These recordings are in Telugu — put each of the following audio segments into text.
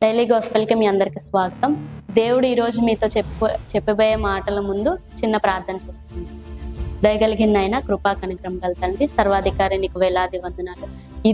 డైలీ గాస్పెల్కి మీ అందరికి స్వాగతం. దేవుడు ఈరోజు మీతో చెప్పబోయే మాటల ముందు చిన్న ప్రార్థన చేస్తుంది. దయగలిగిన ఆయన, కృపా కనికరం గల తండ్రి, సర్వాధికారి నీకు వేలాది వందనాలు. ఈ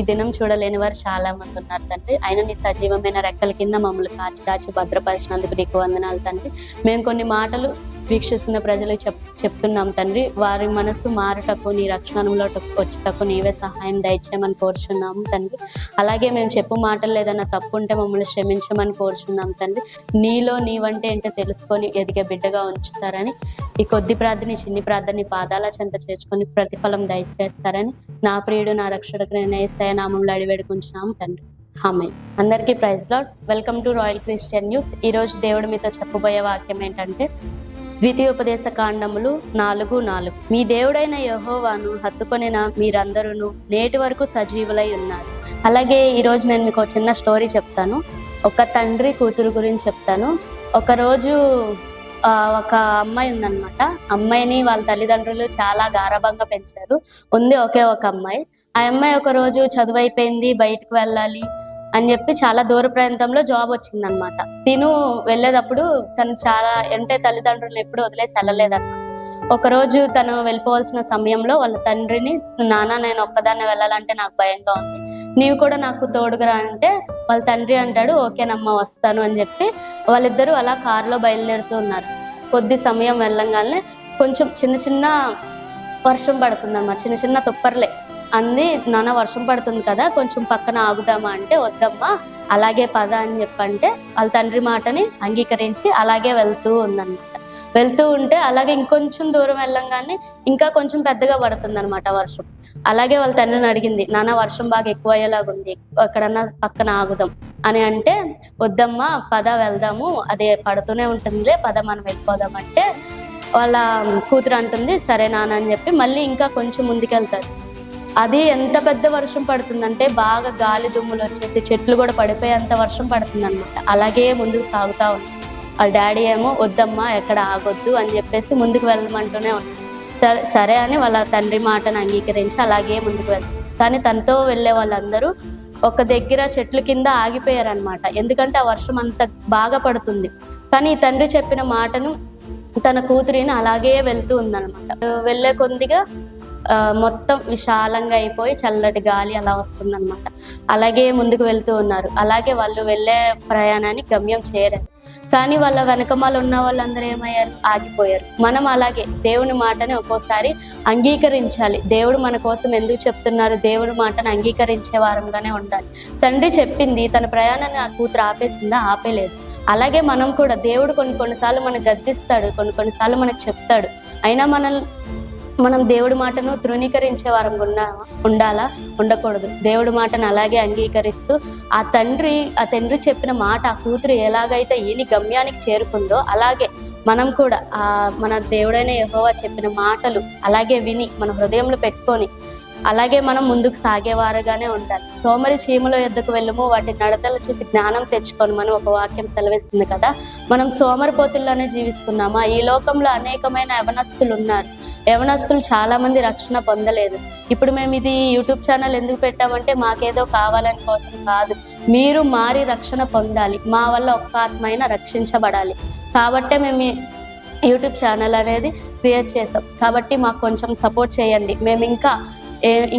దినం చూడలేని వారు చాలా మంది ఉన్నారు తండ్రి. ఆయన నీ సజీవమైన రెక్కల కింద మమ్మల్ని కాచి భద్రపరిచినందుకు నీకు వందనాలు తండ్రి. మేము కొన్ని మాటలు వీక్షిస్తున్న ప్రజలు చెప్తున్నాం తండ్రి. వారి మనసు మారుటకు, నీ రక్షణలో వచ్చుటకు నీవే సహాయం దయచేయమని కోరుచున్నాము తండ్రి. అలాగే మేము చెప్పు మాటలు ఏదైనా తప్పు ఉంటే మమ్మల్ని క్షమించమని కోరుచున్నాం తండ్రి. నీలో నీవంటే ఏంటో తెలుసుకొని ఎదిగే బిడ్డగా ఉంచుతారని, ఈ కొద్ది ప్రార్థన, చిన్ని ప్రార్థన పాదాల చెంత చేర్చుకొని ప్రతిఫలం దయచేస్తారని నా ప్రియుడు, నా రక్షకుడు నేను యేసయ్య నామములో అడిగి వేడుకుంటున్నాము తండ్రి. ఆమేన్. అందరికీ praise lord. Welcome to Royal Christian Youth. ఈరోజు దేవుడు మీతో చెప్పబోయే వాక్యం ఏంటంటే, ద్వితీయోపదేశ కాండములు 4:4. మీ దేవుడైన యెహోవాను హత్తుకొనిన మీరందరూ నేటి వరకు సజీవులై ఉన్నారు. అలాగే ఈరోజు నేను మీకు ఒక చిన్న స్టోరీ చెప్తాను. ఒక తండ్రి కూతురు గురించి చెప్తాను. ఒకరోజు ఒక అమ్మాయి ఉందన్నమాట. అమ్మాయిని వాళ్ళ తల్లిదండ్రులు చాలా గారాబంగా పెంచారు. ఉంది ఒకే ఒక అమ్మాయి. ఆ అమ్మాయి ఒక రోజు చదువు అయిపోయింది, బయటకు వెళ్ళాలి అని చెప్పి చాలా దూర ప్రాంతంలో జాబ్ వచ్చిందనమాట. తిను వెళ్ళేటప్పుడు తను చాలా తల్లిదండ్రులను ఎప్పుడు వదిలేసి వెళ్ళలేదన్నమాట. ఒకరోజు తను వెళ్ళిపోవాల్సిన సమయంలో వాళ్ళ తండ్రిని, నాన్న నేను ఒక్కదాన్ని వెళ్ళాలంటే నాకు భయంగా ఉంది, నీవు కూడా నాకు తోడుగా అంటే వాళ్ళ తండ్రి అంటాడు, ఓకేనమ్మా వస్తాను అని చెప్పి వాళ్ళిద్దరూ అలా కారులో బయలుదేరుతూ ఉన్నారు. కొద్ది సమయం వెళ్ళంగానే కొంచెం చిన్న వర్షం పడుతుంది అన్నమాట. చిన్న తుప్పర్లే. అంది, నాన్న వర్షం పడుతుంది కదా, కొంచెం పక్కన ఆగుదామా అంటే, వద్దమ్మా అలాగే పద అని చెప్పంటే వాళ్ళ తండ్రి మాటని అంగీకరించి అలాగే వెళ్తూ ఉందన్నమాట. వెళ్తూ ఉంటే అలాగే ఇంకొంచెం దూరం వెళ్ళంగానే ఇంకా కొంచెం పెద్దగా పడుతుంది అనమాట వర్షం. అలాగే వాళ్ళ తండ్రిని అడిగింది, నాన్న వర్షం బాగా ఎక్కువ అయ్యేలాగుంది, ఎక్కడన్నా పక్కన ఆగుదాం అని అంటే, వద్దమ్మా పద వెళ్దాము, అదే పడుతూనే ఉంటుందిలే, పద మనం వెళ్ళిపోదాం అంటే వాళ్ళ కూతురు అంటుంది, సరే నాన్న అని చెప్పి మళ్ళీ ఇంకా కొంచెం ముందుకెళ్తారు. అది ఎంత పెద్ద వర్షం పడుతుందంటే బాగా గాలి దుమ్ములు వచ్చేసి చెట్లు కూడా పడిపోయేంత వర్షం పడుతుంది అనమాట. అలాగే ముందుకు సాగుతా ఉంది. వాళ్ళ డాడీ ఏమో వద్దమ్మా ఎక్కడ ఆగొద్దు అని చెప్పేసి ముందుకు వెళ్ళమంటూనే ఉంటాడు. సరే అని వాళ్ళ తండ్రి మాటను అంగీకరించి అలాగే ముందుకు వెళ్తారు. కానీ తనతో వెళ్ళే వాళ్ళందరూ ఒక దగ్గర చెట్ల కింద ఆగిపోయారనమాట. ఎందుకంటే ఆ వర్షం అంత బాగా పడుతుంది. కానీ ఈ తండ్రి చెప్పిన మాటను తన కూతురిని అలాగే వెళ్తూ ఉందన్నమాట. వెళ్ళే కొద్దిగా మొత్తం విశాలంగా అయిపోయి చల్లటి గాలి అలా వస్తుందన్నమాట. అలాగే ముందుకు వెళ్తూ ఉన్నారు. అలాగే వాళ్ళు వెళ్ళే ప్రయాణాన్ని గమ్యం చేరారు. కానీ వాళ్ళ వెనకమాల ఉన్న వాళ్ళందరూ ఏమయ్యారు? ఆగిపోయారు. మనం అలాగే దేవుని మాటని ఒక్కోసారి అంగీకరించాలి. దేవుడు మన కోసం ఎందుకు చెప్తున్నారు, దేవుడి మాటను అంగీకరించే వారంగానే ఉండాలి. తండ్రి చెప్పింది, తన ప్రయాణాన్ని ఆ కూతురు ఆపేసిందా? ఆపేలేదు. అలాగే మనం కూడా దేవుడు కొన్నిసార్లు మనకు గద్దిస్తాడు, కొన్నిసార్లు మనకు చెప్తాడు. అయినా మనం దేవుడి మాటను తృణీకరించే వారం ఉండాలా? ఉండకూడదు. దేవుడి మాటను అలాగే అంగీకరిస్తూ ఆ తండ్రి చెప్పిన మాట ఆ కూతురు ఎలాగైతే ఈయన గమ్యానికి చేరుకుందో అలాగే మనం కూడా మన దేవుడైన యెహోవా చెప్పిన మాటలు అలాగే విని మన హృదయంలో పెట్టుకొని అలాగే మనం ముందుకు సాగేవారుగానే ఉండాలి. సోమరి చీమల యొద్దకు వెళ్ళము, వాటి నడతలు చూసి జ్ఞానం తెచ్చుకొని మనం ఒక వాక్యం సెలవిస్తుంది కదా. మనం సోమరిపోతుల్లోనే జీవిస్తున్నామా? ఈ లోకంలో అనేకమైన యవనస్తులు ఉన్నారు. యవనస్తులు చాలా మంది రక్షణ పొందలేదు. ఇప్పుడు మేము ఇది యూట్యూబ్ ఛానల్ ఎందుకు పెట్టామంటే మాకేదో కావాలని కోసం కాదు, మీరు మారి రక్షణ పొందాలి. మా వల్ల ఒక్క ఆత్మైనా రక్షించబడాలి. కాబట్టే మేము యూట్యూబ్ ఛానల్ అనేది క్రియేట్ చేసాం. కాబట్టి మాకు కొంచెం సపోర్ట్ చేయండి. మేము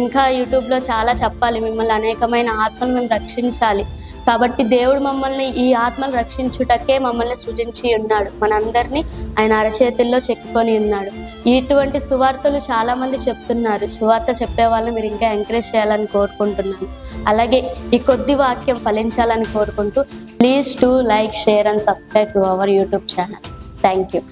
ఇంకా యూట్యూబ్లో చాలా చెప్పాలి. మిమ్మల్ని అనేకమైన ఆత్మలు మేము రక్షించాలి. కాబట్టి దేవుడు మమ్మల్ని ఈ ఆత్మలు రక్షించుటకే మమ్మల్ని సృజించి ఉన్నాడు. మనందరినీ ఆయన అరచేతుల్లో చెక్కుకొని ఉన్నాడు. ఇటువంటి సువార్తలు చాలా మంది చెప్తున్నారు. సువార్త చెప్పే వాళ్ళని మీరు ఇంకా ఎంకరేజ్ చేయాలని కోరుకుంటున్నాను. అలాగే ఈ కొద్ది వాక్యం ఫలించాలని కోరుకుంటూ please to like, share and subscribe to our YouTube channel. Thank you.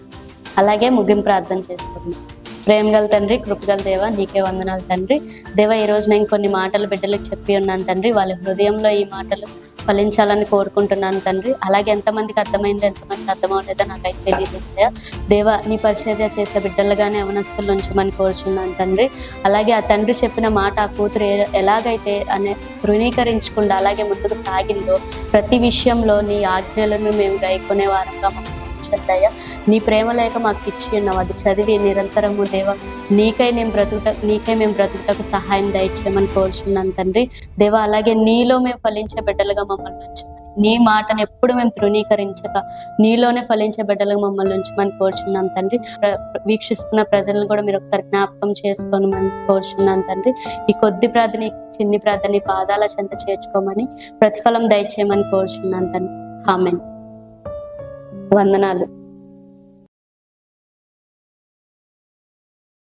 అలాగే ముగింపు ప్రార్థన చేసుకుంటున్నాం. ప్రేమ గల తండ్రి, కృపగల దేవ, నీకే వందనాలు తండ్రి. దేవ, ఈరోజు నేను కొన్ని మాటలు బిడ్డలకు చెప్పి ఉన్నాను తండ్రి. వాళ్ళ హృదయంలో ఈ మాటలు ఫలించాలని కోరుకుంటున్నాను తండ్రి. అలాగే ఎంతమందికి అర్థమైందో, ఎంతమందికి అర్థమవలేదో నాకైతే తెలియజేస్తాయా దేవ. నీ పరిచర్య చేసే బిడ్డలుగానే యవనస్తుల నుంచి మనం కోరుచున్నాను తండ్రి. అలాగే ఆ తండ్రి చెప్పిన మాట ఆ కూతురు ఎలాగైతే తృణీకరించకుండా అలాగే ముందుకు సాగిందో, ప్రతి విషయంలో నీ ఆజ్ఞలను మేము గైకొనే వారంగా అనుగ్రహించద్దయ్యా. నీ ప్రేమ లేక మాకు ఇచ్చి ఉన్నావు, అది చదివి నిరంతరము దేవా నీకై మేము బ్రతుకుటకు సహాయం దయచేయమని కోరుచున్నాను తండ్రి. దేవా అలాగే నీలో మేము ఫలించే బిడ్డలుగా మమ్మల్ని ఉంచమని, నీ మాటను ఎప్పుడు మేము తృణీకరించక నీలోనే ఫలించే బిడ్డలుగా మమ్మల్ని ఉంచమని కోరుచున్నాం తండ్రి. వీక్షిస్తున్న ప్రజలను కూడా మీరు ఒకసారి జ్ఞాపకం చేసుకోమని కోరుచున్నాను తండ్రి. ఈ కొద్ది ప్రార్థన, చిన్ని ప్రార్థన పాదాల చెంత చేర్చుకోమని, ప్రతిఫలం దయచేయమని కోరుచున్నాను తండ్రి. ఆమేన్. వందనాలు.